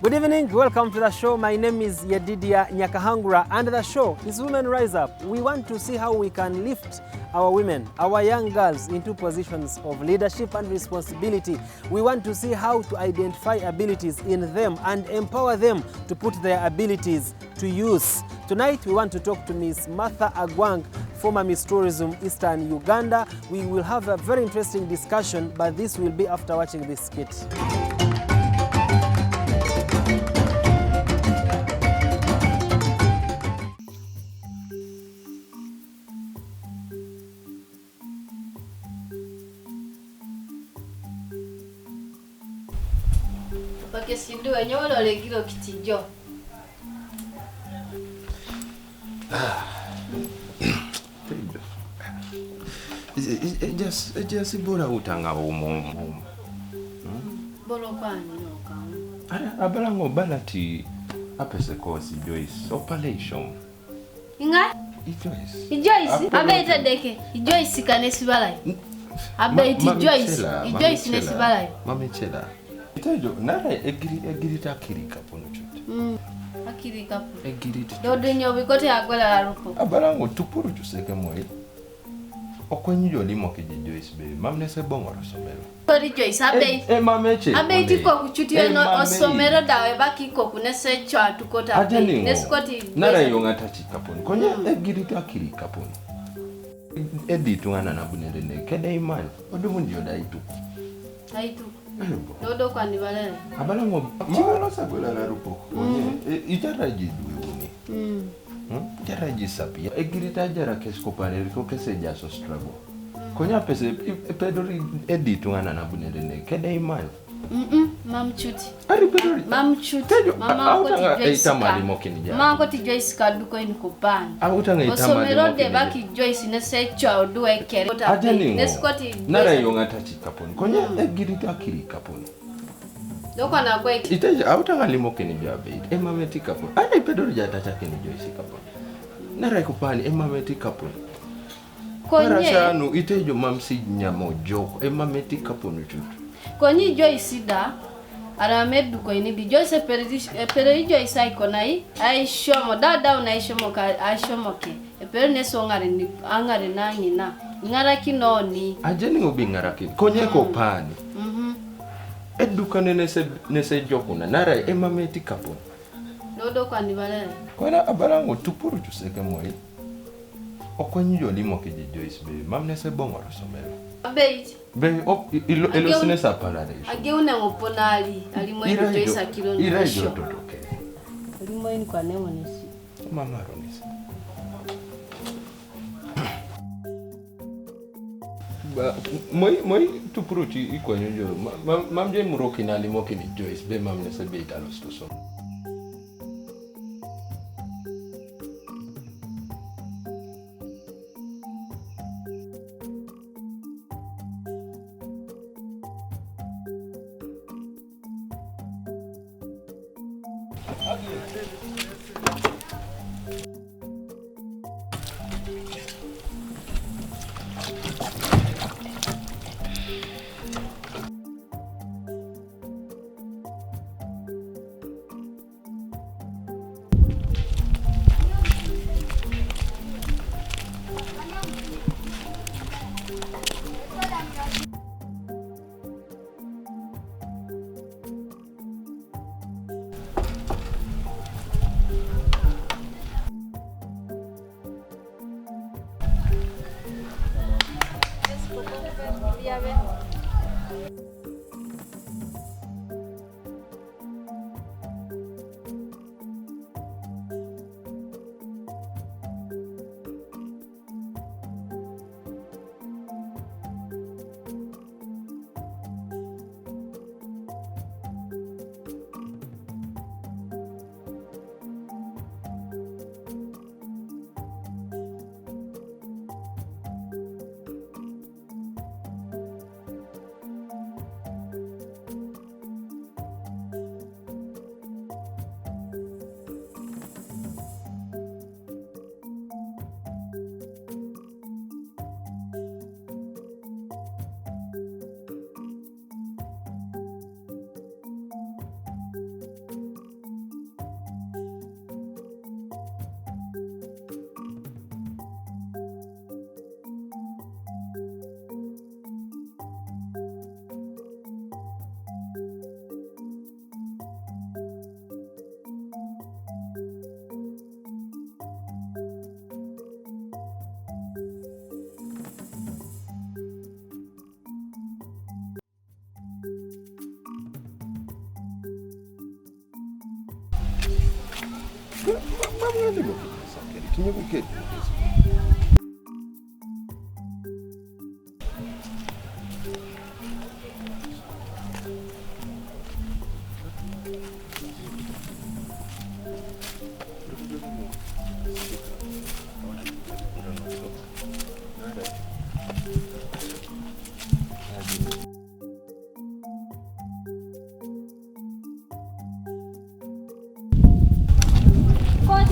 Good evening, welcome to the show. My name is Yedidia Nyakahangura and the show is Women Rise Up. We want to see how we can lift our women, our young girls into positions of leadership and responsibility. We want to see how to identify abilities in them and empower them to put their abilities to use. Tonight we want to talk to Ms. Martha Agwang, former Miss Tourism Eastern Uganda. We will have a very interesting discussion, but this will be after watching this skit. Just bora utanga umu. Bolo kwani no kan. Abalango balati apese kosi Joyce operation. Inga? Joyce. Abaita deke. Joyce kanesi balai. Abaiti Joyce. Joyce nesi balai. Mama chela. Itajo nara egirita kirika pono chote. Akirika. Egirita. Dodo nyo bikote agwela la rupo. Abalango tupuru chuseke moyi. Okwenyo limo keje Joyce be. Mamne se bongo rasomelo. Sorry Joyce, abe. Mama che. Abe tiko kuchutiyo no osomero dawe baki ko kunese chwa tukota abe. Neskoti. Nara yonga tachika pono. Konye egirita kirika pono. Editu ngana na bunende kede imani. Odumu ndio daitu. Daitu. Dodo kwa ni balele. Abalango mwana sagola la rupo. Konye itaraji duwe Jaraji sapi. Egirita jara keskopare ko kese jaso struggle. Konya pese pedori editu ngana na bunende kede imani. Mam chuti. Ari pedori. Mam chuti. Mama ko ti Joyce. Mama ko ti Joyce ka duko in ko ban. Auta ngai tamali. Osomero de baki Joyce ne se chwa do ekere. Neskoti. Nara yonga tachi kaponi. Konya egirita kiri kaponi. Doko na kwa iki. Itaje auta ngali mokeni biabe. Emameti kaponi. Ari pedori jata chake ni Joyce kaponi. Nara ikupani emameti kaponi. Konye. Karashanu itejo mamsi nyamo joko emameti kaponi chutu. Konyi Joyce da aramedu ko ini bi Joyce peri Joyce ikonai ai shomo dada una shomo ka ai shomo ke peri ne so ngare ni angare na nyina ngara kinoni ajeni ngobi ngara ki konye ko pani eduka ne se jokuna nara emameti kapo dodo kwa ndibale kona abalango tupuru tuseke moyi okwenyo limo ke Joyce be mamne se bongo rasomelo abeit be elo sine sa parade ageuna ngoponali alimo ino Joyce akilo no irajo totoke alimo ino kwa nemo nesi mama ronisi ba moi tupuruchi ikwanyo jo mamje muroki na alimo kini Joyce be mamne se be italos to so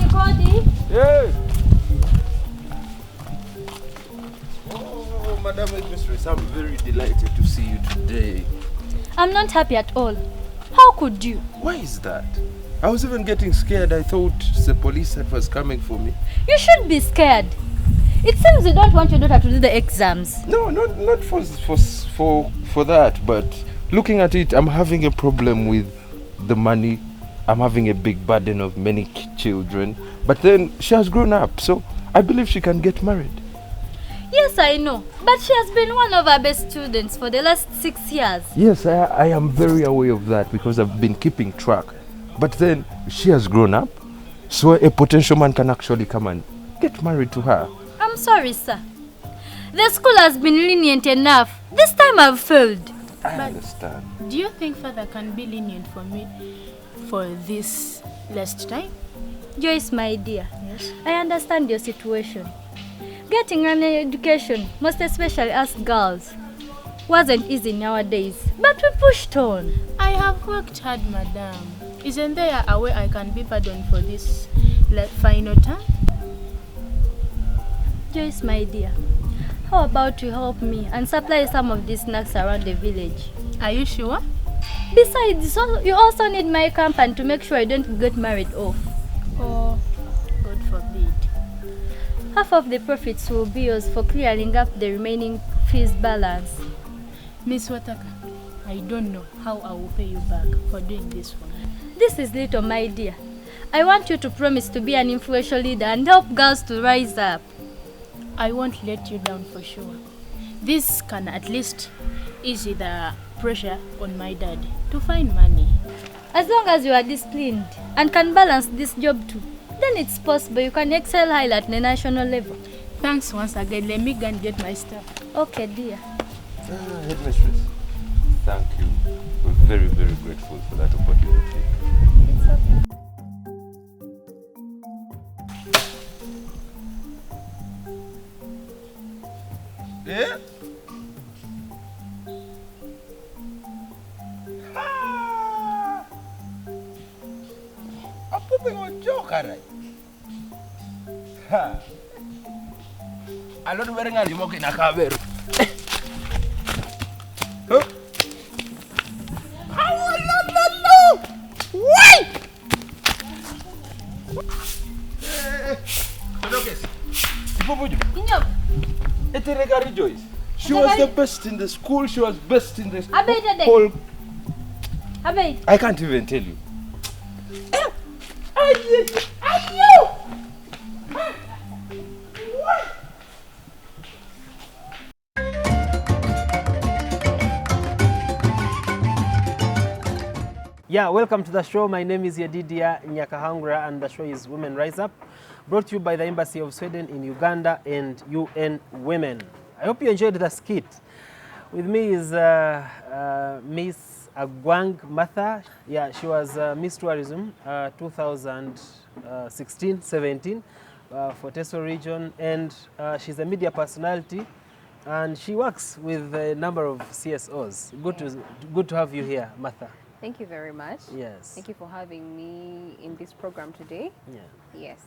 Cody. Yes. Oh, Madam Mistress, I'm very delighted to see you today. I'm not happy at all. How could you? Why is that? I was even getting scared. I thought the police that was coming for me. You should be scared. It seems you don't want your daughter to do the exams. No, not for that, but looking at it, I'm having a problem with the money. I'm having a big burden of many children. But then she has grown up, so I believe she can get married. Yes, I know. But she has been one of our best students for the last 6 years. Yes, I am very aware of that because I've been keeping track. But then she has grown up, so a potential man can actually come and get married to her. I'm sorry, sir. The school has been lenient enough. This time I've failed. I understand. Do you think father can be lenient for me for this last time? Joyce, my dear, Yes. I understand your situation. Getting an education, most especially us girls, wasn't easy nowadays, but we pushed on. I have worked hard, madam. Isn't there a way I can be pardoned for this final term? Joyce, my dear, how about you help me and supply some of these snacks around the village? Are you sure? Besides, you also need my company to make sure I don't get married off. Oh, God forbid. Half of the profits will be yours for clearing up the remaining fees balance. Miss Wataka, I don't know how I will pay you back for doing this for me. This is little, my dear. I want you to promise to be an influential leader and help girls to rise up. I won't let you down for sure. This can at least ease the pressure on my dad to find money. As long as you are disciplined and can balance this job too, then it's possible you can excel high at the national level. Thanks once again. Let me go and get my stuff. Okay, dear. Headmistress, thank you. We're very, very grateful for that opportunity. It's okay. Yeah? Apa pengojo karai? Ha. Alon berengal mo kinakaber. Huh? No. Why? Lokes. Ipopujo. Inyop. Eteregari Joyce. She was the best in the school. She was best in the Abey, whole. Abey. I can't even tell you. Yeah, welcome to the show. My name is Yedidia Nyakahangura and the show is Women Rise Up, brought to you by the Embassy of Sweden in Uganda and UN Women. I hope you enjoyed the skit. With me is Miss Agwang Martha. Yeah, she was Miss Tourism 2016-17 for Teso region, and she's a media personality and she works with a number of CSOs. Good to have you here, Martha. Thank you very much. Yes. Thank you for having me in this program today. Yeah. Yes.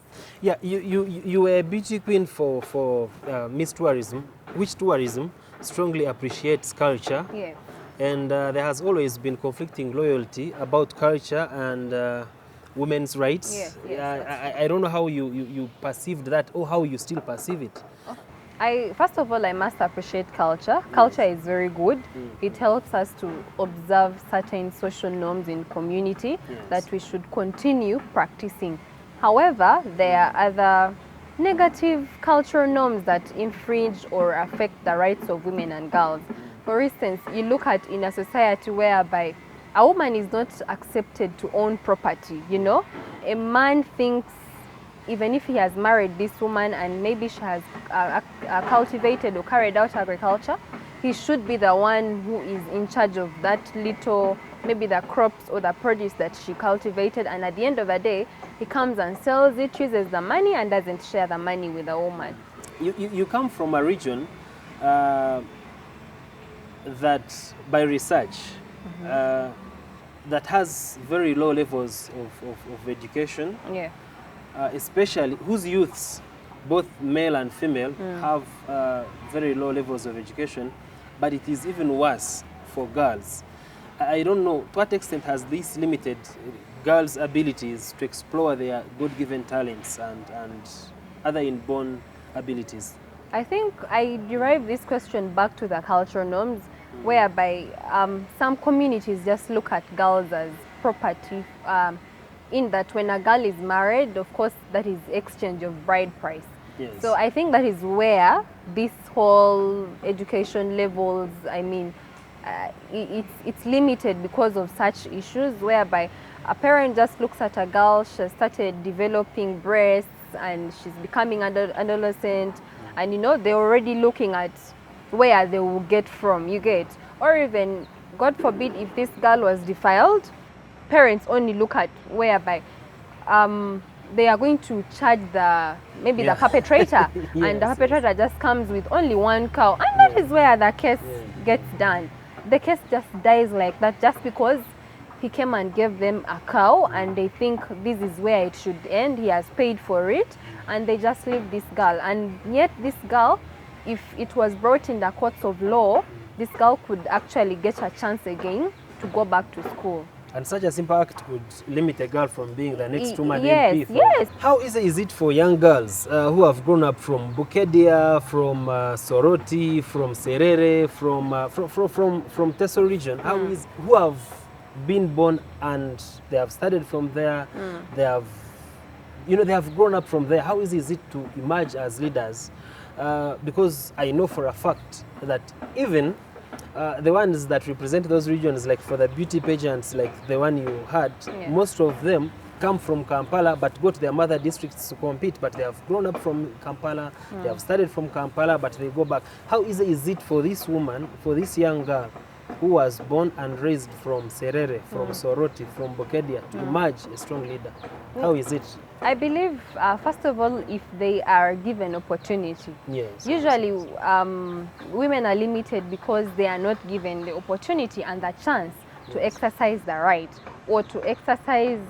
Yeah, you were a beauty queen for Miss Tourism, which tourism strongly appreciates culture. Yes. And there has always been conflicting loyalty about culture and women's rights. Yes, I don't know how you perceived that or how you still perceive it. First of all, I must appreciate culture. Culture is very good. It helps us to observe certain social norms in community that we should continue practicing. However, there are other negative cultural norms that infringe or affect the rights of women and girls. For instance, you look at in a society whereby a woman is not accepted to own property, you know. A man thinks even if he has married this woman and maybe she has cultivated or carried out agriculture, he should be the one who is in charge of that little, maybe the crops or the produce that she cultivated, and at the end of the day, he comes and sells it, chooses the money and doesn't share the money with the woman. You come from a region that by research that has very low levels of education, Yeah. Especially whose youths, both male and female, have very low levels of education, but it is even worse for girls. I don't know to what extent has this limited girls' abilities to explore their God-given talents and other inborn abilities. I think I derive this question back to the cultural norms, whereby some communities just look at girls as property, in that when a girl is married, of course, that is exchange of bride price. Yes. So I think that is where this whole education levels, I mean, it's limited because of such issues, whereby a parent just looks at a girl, she started developing breasts and she's becoming adolescent, and you know, they're already looking at where they will get from, you get. Or even, God forbid, if this girl was defiled, parents only look at whereby they are going to charge maybe the perpetrator, and the perpetrator just comes with only one cow, and that is where the case gets done. The case just dies like that, just because he came and gave them a cow and they think this is where it should end, he has paid for it, and they just leave this girl. And yet this girl, if it was brought in the courts of law, this girl could actually get a chance again to go back to school. And such a simple act could limit a girl from being the next woman Yes, MP. yes. How easy is it for young girls who have grown up from Bukedia, from Soroti, from Serere, from Teso region, who have been born and they have studied from there, they have grown up from there. How easy is it to emerge as leaders? Because I know for a fact that even the ones that represent those regions, like for the beauty pageants, like the one you had, most of them come from Kampala but go to their mother districts to compete, but they have grown up from Kampala, they have studied from Kampala, but they go back. How easy is it for this woman, for this young girl who was born and raised from Serere, from Soroti, from Bukedia, to emerge a strong leader? How is it? I believe, first of all, if they are given opportunity. Yes. Usually, women are limited because they are not given the opportunity and the chance to exercise the right, or to exercise,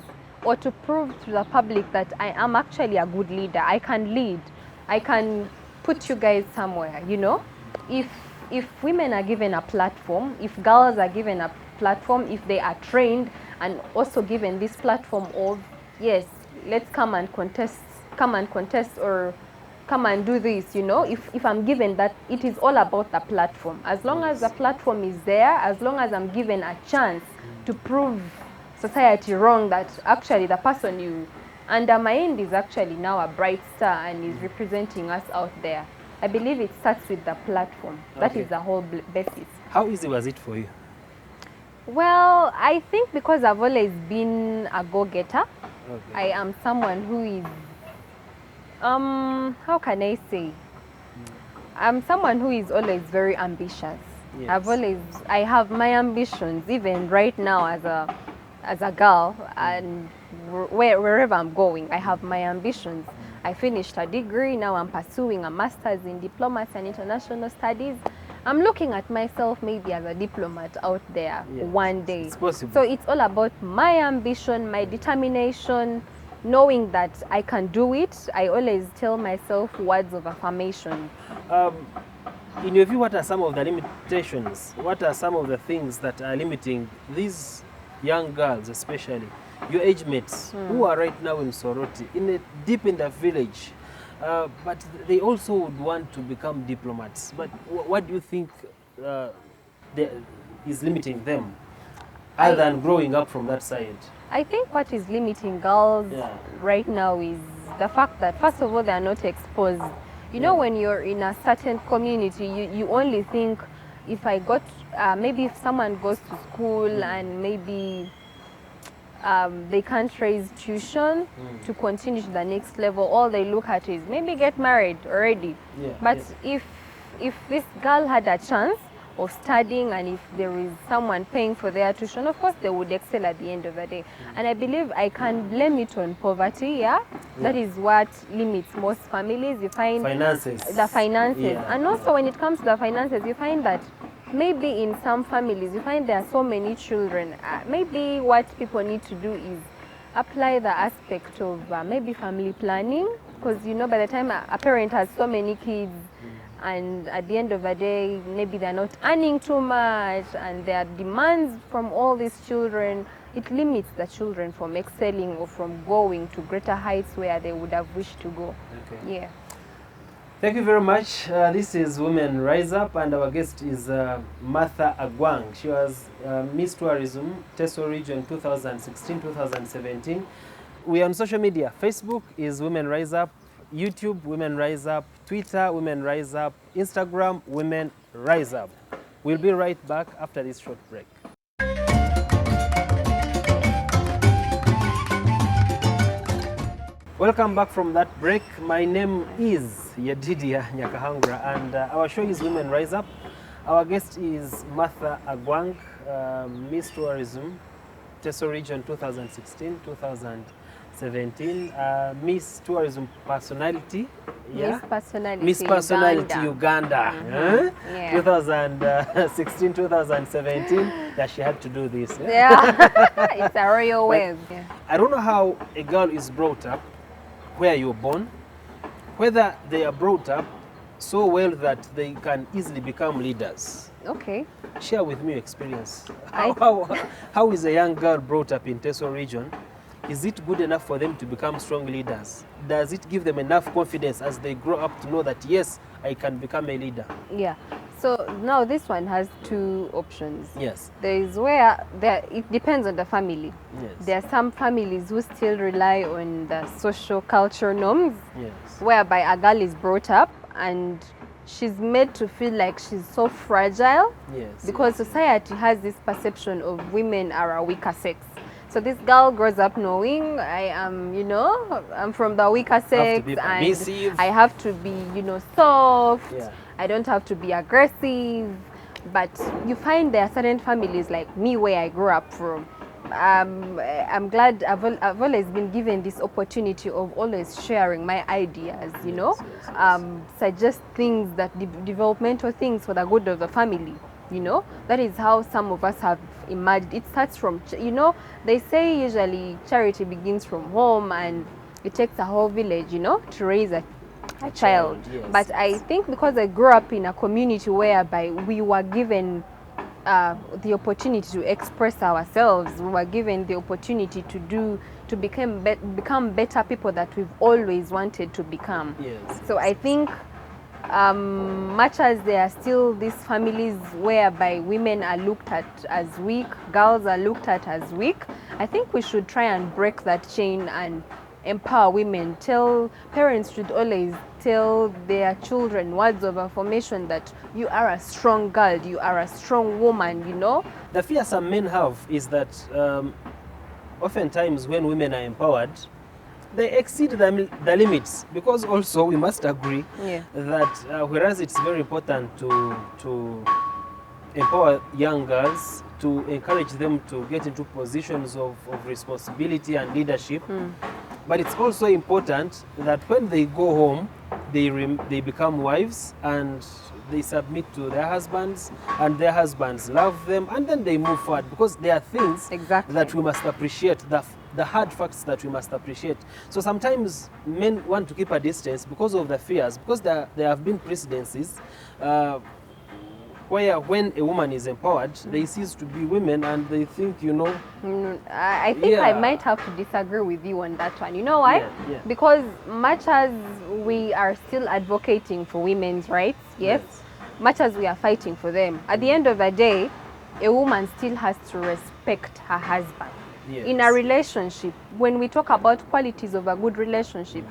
or to prove to the public that I am actually a good leader. I can lead. I can put you guys somewhere, you know. If women are given a platform, if girls are given a platform, if they are trained and also given this platform of, yes, let's come and contest, or come and do this, you know. If I'm given that, it is all about the platform. As long as the platform is there, as long as I'm given a chance to prove society wrong, that actually the person you undermined is actually now a bright star and is representing us out there. I believe it starts with the platform. That is the whole basis. How easy was it for you? Well, I think because I've always been a go-getter, I am someone who is, how can I say? I'm someone who is always very ambitious. Yes. I have my ambitions, even right now as a girl, and wherever I'm going, I have my ambitions. I finished a degree, now I'm pursuing a master's in diplomacy and international studies. I'm looking at myself maybe as a diplomat out there one day. It's possible. So it's all about my ambition, my determination, knowing that I can do it. I always tell myself words of affirmation. In your view, what are some of the limitations? What are some of the things that are limiting these young girls, especially your age mates, who are right now in Soroti, deep in the village, but they also would want to become diplomats? But what do you think is limiting them, other than growing up from that side? I think what is limiting girls right now is the fact that, first of all, they are not exposed. You know, when you're in a certain community, you only think if I got, maybe if someone goes to school and maybe they can't raise tuition to continue to the next level, all they look at is maybe get married already. Yeah, But yeah. if this girl had a chance of studying, and if there is someone paying for their tuition, of course they would excel at the end of the day. And I believe I can blame it on poverty. That is what limits most families. You find Finances. the finances, Yeah, and also when it comes to the finances, you find that maybe in some families you find there are so many children. Maybe what people need to do is apply the aspect of maybe family planning, because you know, by the time a parent has so many kids, and at the end of the day maybe they're not earning too much, and there are demands from all these children, it limits the children from excelling or from going to greater heights where they would have wished to go. Okay. Yeah. Thank you very much. This is Women Rise Up, and our guest is Martha Agwang. She was Miss Tourism, Teso Region 2016-2017. We are on social media. Facebook is Women Rise Up, YouTube, Women Rise Up, Twitter, Women Rise Up, Instagram, Women Rise Up. We'll be right back after this short break. Welcome back from that break. My name is Yedidia Nyakahangura, and our show is Women Rise Up. Our guest is Martha Agwang, Miss Tourism, Teso Region 2016-2017, Miss Tourism Personality. Miss Personality, Miss Personality Uganda. Yeah. 2016-2017. Yeah, she had to do this. Yeah. It's a royal wave. Yeah. I don't know how a girl is brought up, where you're born, whether they are brought up so well that they can easily become leaders. Okay. Share with me your experience. How is a young girl brought up in Teso Region? Is it good enough for them to become strong leaders? Does it give them enough confidence as they grow up to know that, yes, I can become a leader? Yeah. So now this one has two options. Yes. There is where it depends on the family. Yes. There are some families who still rely on the social culture norms, Yes. whereby a girl is brought up and she's made to feel like she's so fragile, Yes. because society has this perception of women are a weaker sex. So this girl grows up knowing I am, I'm from the weaker sex, be and permissive. I have to be, soft. Yeah. I don't have to be aggressive. But you find there are certain families like me where I grew up from. I'm glad I've always been given this opportunity of always sharing my ideas, suggest things that developmental things for the good of the family. That is how some of us have emerged. It starts from, they say usually charity begins from home, and it takes a whole village, to raise a child. Yes, But I think because I grew up in a community whereby we were given the opportunity to express ourselves, we were given the opportunity to become better people that we've always wanted to become. Yes. So I think much as there are still these families whereby women are looked at as weak, girls are looked at as weak, I think we should try and break that chain and empower women. Parents should always tell their children words of affirmation that you are a strong girl, you are a strong woman, The fear some men have is that oftentimes when women are empowered, they exceed the limits, because also we must agree that whereas it's very important to empower young girls, to encourage them to get into positions of responsibility and leadership, but it's also important that when they go home, they become wives and they submit to their husbands, and their husbands love them, and then they move forward, because there are things that we must appreciate, the hard facts that we must appreciate. So sometimes men want to keep a distance because of the fears, because there have been precedences where when a woman is empowered, they cease to be women and they think, I think I might have to disagree with you on that one. You know why? Yeah. Because much as we are still advocating for women's rights, yes, much as we are fighting for them, at the end of the day, a woman still has to respect her husband. Yes. In a relationship, when we talk about qualities of a good relationship,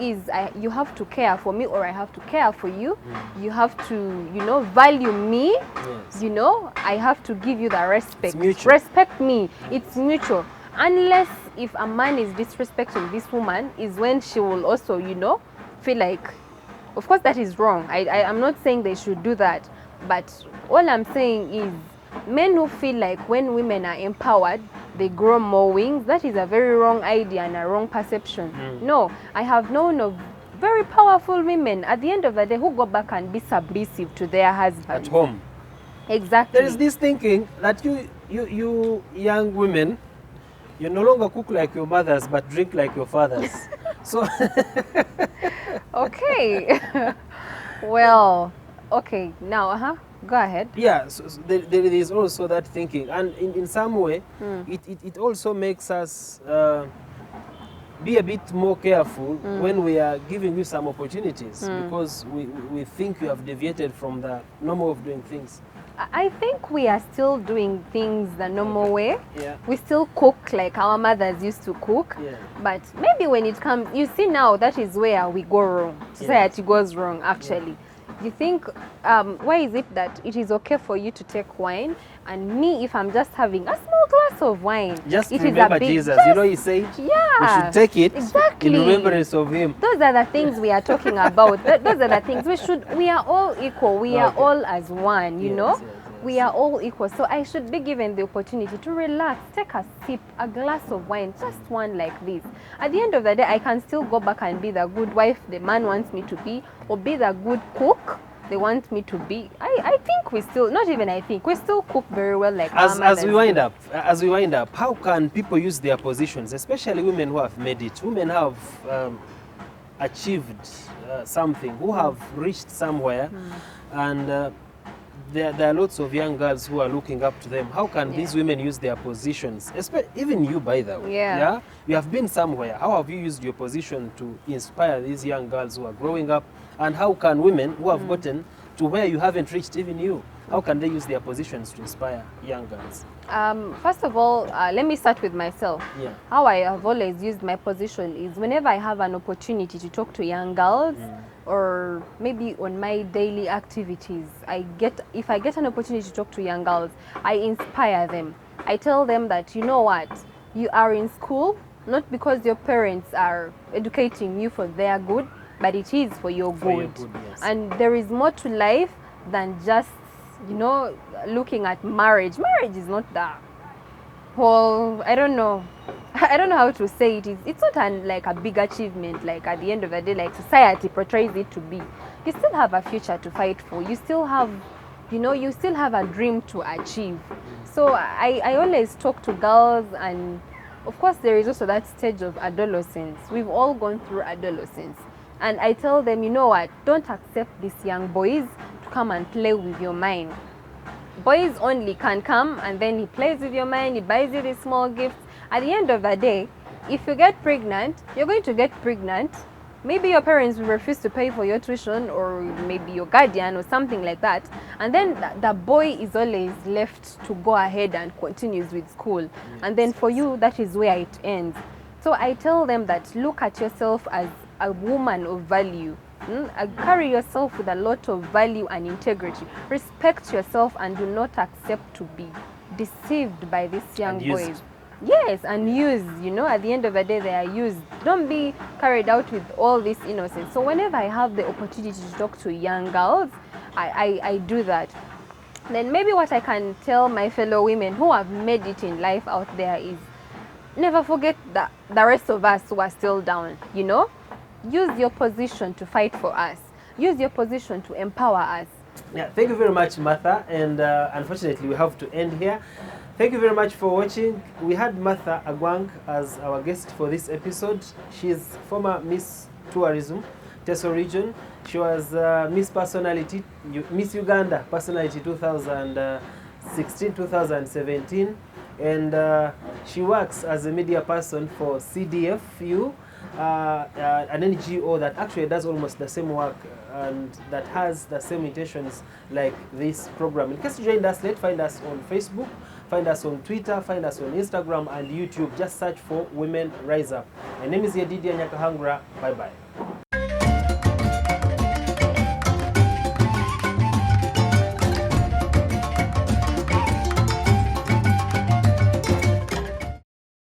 is you have to care for me or I have to care for you. You have to, you know, value me. Yes. You know, I have to give you the respect. It's mutual. Respect me. It's mutual. Unless if a man is disrespecting this woman, is when she will also, you know, feel like, of course that is wrong. I'm not saying they should do that, but all I'm saying is men who feel like when women are empowered, they grow more wings, that is a very wrong idea and a wrong perception. No, I have known of very powerful women at the end of the day who go back and be submissive to their husbands. At home. Exactly. There is this thinking that you young women, you no longer cook like your mothers but drink like your fathers. So Okay. Well, okay, now, go ahead. yeah, so there is also that thinking, and in some way, it also makes us be a bit more careful when we are giving you some opportunities, because we think you have deviated from the normal of doing things. I think we are still doing things the normal way. Yeah. We still cook like our mothers used to cook. Yeah. But maybe when it comes, you see now, that is where we go wrong. Society goes wrong, actually. You think, why is it that it is okay for you to take wine, and me, if I'm just having a small glass of wine, Just it remember is a big, Jesus. just, You know, he said we yeah, should take it exactly. in remembrance of him. Those are the things we are talking about. Those are the things we are all equal. We are all as one, you Yes, know. yes, yes. We are all equal. So I should be given the opportunity to relax, take a sip, a glass of wine, just one like this. At the end of the day, I can still go back and be the good wife the man wants me to be, or be the good cook they want me to be. I think we still, not even I think, we still cook very well like our As mothers we do. wind up, how can people use their positions, especially women who have made it, women who have achieved something, who have reached somewhere, and there are lots of young girls who are looking up to them. How can these women use their positions? Even you, by the way. Yeah. You have been somewhere. How have you used your position to inspire these young girls who are growing up? And how can women who have gotten to where you haven't reached, even you, how can they use their positions to inspire young girls? First of all, let me start with myself. Yeah. How I have always used my position is whenever I have an opportunity to talk to young girls, or maybe on my daily activities, if I get an opportunity to talk to young girls, I inspire them. I tell them that, you know what, you are in school, not because your parents are educating you for their good, but it is for your good. Yes. And there is more to life than just, you know, looking at marriage. Marriage is not the whole, I don't know how to say it. It's not like a big achievement, like at the end of the day, like society portrays it to be. You still have a future to fight for. You still have, you know, you still have a dream to achieve. So I always talk to girls, and of course there is also that stage of adolescence. We've all gone through adolescence. And I tell them, you know what, don't accept these young boys to come and play with your mind. Boys only can come and then he plays with your mind, he buys you these small gifts. At the end of the day, if you get pregnant, you're going to get pregnant. Maybe your parents will refuse to pay for your tuition, or maybe your guardian or something like that. And then the boy is always left to go ahead and continues with school. And then for you, that is where it ends. So I tell them that look at yourself as a woman of value. Carry yourself with a lot of value and integrity. Respect yourself and do not accept to be deceived by these young boys. Yes, and used, you know, at the end of the day they are used. Don't be carried out with all this innocence. So whenever I have the opportunity to talk to young girls, I do that. Then maybe what I can tell my fellow women who have made it in life out there is, never forget that the rest of us who are still down, you know? Use your position to fight for us. Use your position to empower us. Yeah, thank you very much, Martha. And unfortunately, we have to end here. Thank you very much for watching. We had Martha Agwang as our guest for this episode. She is former Miss Tourism, Teso Region. She was Miss Personality, Miss Uganda Personality 2016-2017. And she works as a media person for CDFU, an NGO that actually does almost the same work and that has the same intentions like this program. In case you joined us late, find us on Facebook, find us on Twitter, find us on Instagram and YouTube. Just search for Women Rise Up. My name is Yedidia Nyakahangura. Bye-bye.